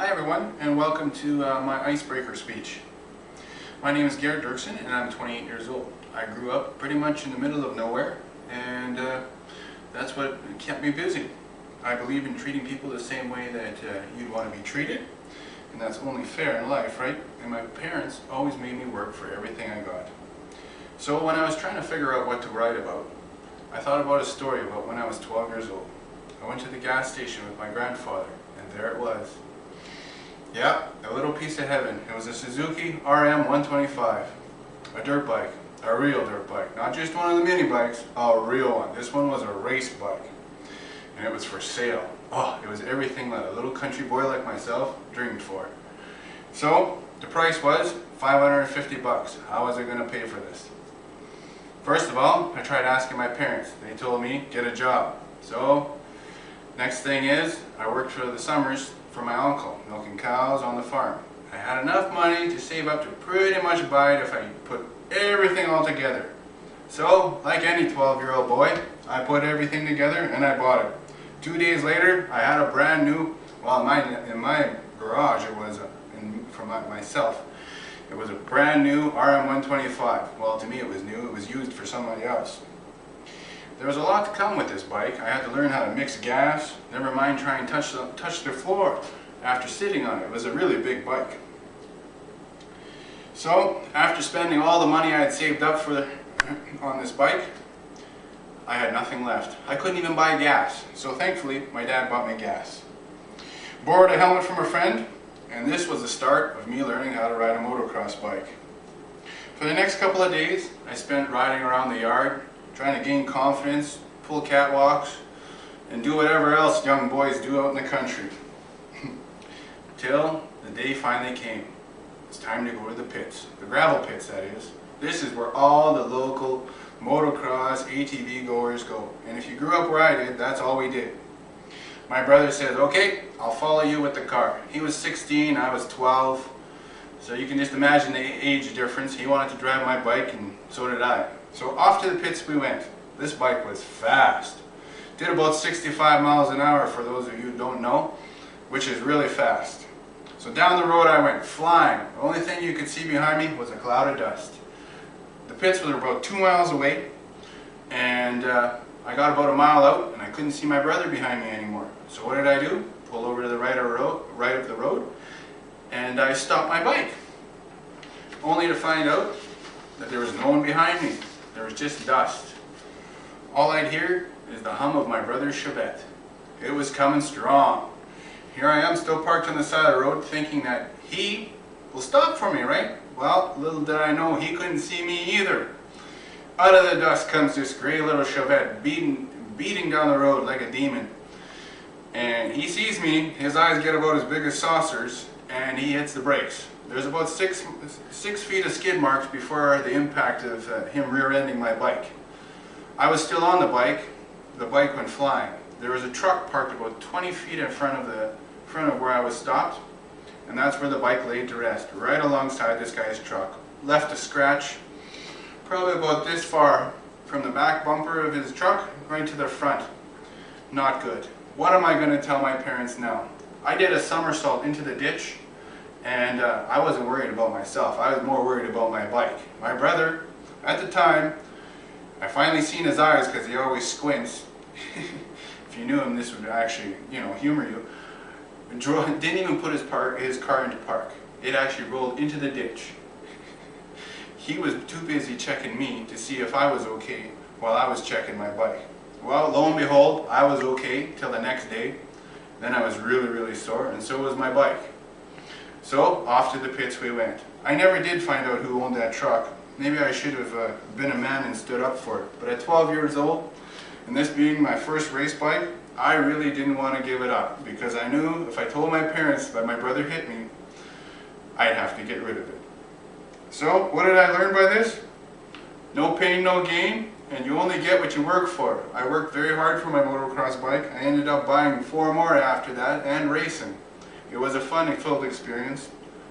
Hi everyone, and welcome to my icebreaker speech. My name is Garrett Dirksen, and I'm 28 years old. I grew up pretty much in the middle of nowhere, and that's what kept me busy. I believe in treating people the same way that you'd want to be treated, and that's only fair in life, right? And my parents always made me work for everything I got. So when I was trying to figure out what to write about, I thought about a story about when I was 12 years old. I went to the gas station with my grandfather, and there it was. Yeah, a little piece of heaven. It was a Suzuki RM 125, a dirt bike, a real dirt bike, not just one of the mini bikes, a real one. This one was a race bike, and it was for sale. Oh, it was everything that a little country boy like myself dreamed for. So the price was $550. How was I going to pay for this? First of all, I tried asking my parents. They told me, get a job. So next thing is, I worked for the summers for my uncle, milking cows on the farm. I had enough money to save up to pretty much buy it if I put everything all together. So, like any 12-year-old boy, I put everything together and I bought it. 2 days later, I had a brand new, well, in my garage it was for myself. It was a brand new RM 125. Well, to me it was new, it was used for somebody else. There was a lot to come with this bike. I had to learn how to mix gas, never mind trying to touch the floor after sitting on it. It was a really big bike. So, after spending all the money I had saved up on this bike, I had nothing left. I couldn't even buy gas, so thankfully my dad bought me gas. Borrowed a helmet from a friend, and this was the start of me learning how to ride a motocross bike. For the next couple of days, I spent riding around the yard, trying to gain confidence, pull catwalks, and do whatever else young boys do out in the country. Till the day finally came. It's time to go to the pits. The gravel pits, that is. This is where all the local motocross ATV goers go. And if you grew up where I did, that's all we did. My brother said, okay, I'll follow you with the car. He was 16, I was 12. So you can just imagine the age difference. He wanted to drive my bike, and so did I. So off to the pits we went. This bike was fast. Did about 65 miles an hour for those of you who don't know, which is really fast. So down the road I went flying. The only thing you could see behind me was a cloud of dust. The pits were about 2 miles away, and I got about a mile out and I couldn't see my brother behind me anymore. So what did I do? Pull over to the right of the road, and I stopped my bike. Only to find out that there was no one behind me. There was just dust. All I'd hear is the hum of my brother's Chevette. It was coming strong. Here I am, still parked on the side of the road, thinking that he will stop for me, right? Well, little did I know, he couldn't see me either. Out of the dust comes this gray little Chevette, beating down the road like a demon. And he sees me, his eyes get about as big as saucers, and he hits the brakes. There's about six feet of skid marks before the impact of him rear-ending my bike. I was still on the bike went flying. There was a truck parked about 20 feet in front of where I was stopped, and that's where the bike laid to rest, right alongside this guy's truck. Left a scratch, probably about this far, from the back bumper of his truck right to the front. Not good. What am I going to tell my parents now? I did a somersault into the ditch, and I wasn't worried about myself. I was more worried about my bike. My brother, at the time, I finally seen his eyes because he always squints. If you knew him, this would actually, humor you. Didn't even put his car into park. It actually rolled into the ditch. He was too busy checking me to see if I was okay while I was checking my bike. Well, lo and behold, I was okay till the next day. Then I was really, really sore, and so was my bike. So, off to the pits we went. I never did find out who owned that truck. Maybe I should have been a man and stood up for it. But at 12 years old, and this being my first race bike, I really didn't want to give it up, because I knew if I told my parents that my brother hit me, I'd have to get rid of it. So, what did I learn by this? No pain, no gain, and you only get what you work for. I worked very hard for my motocross bike. I ended up buying 4 more after that, and racing. It was a fun and filled experience,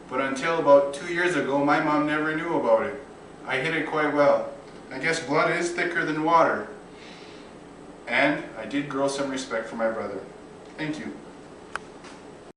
but until about 2 years ago, my mom never knew about it. I hid it quite well. I guess blood is thicker than water. And I did grow some respect for my brother. Thank you.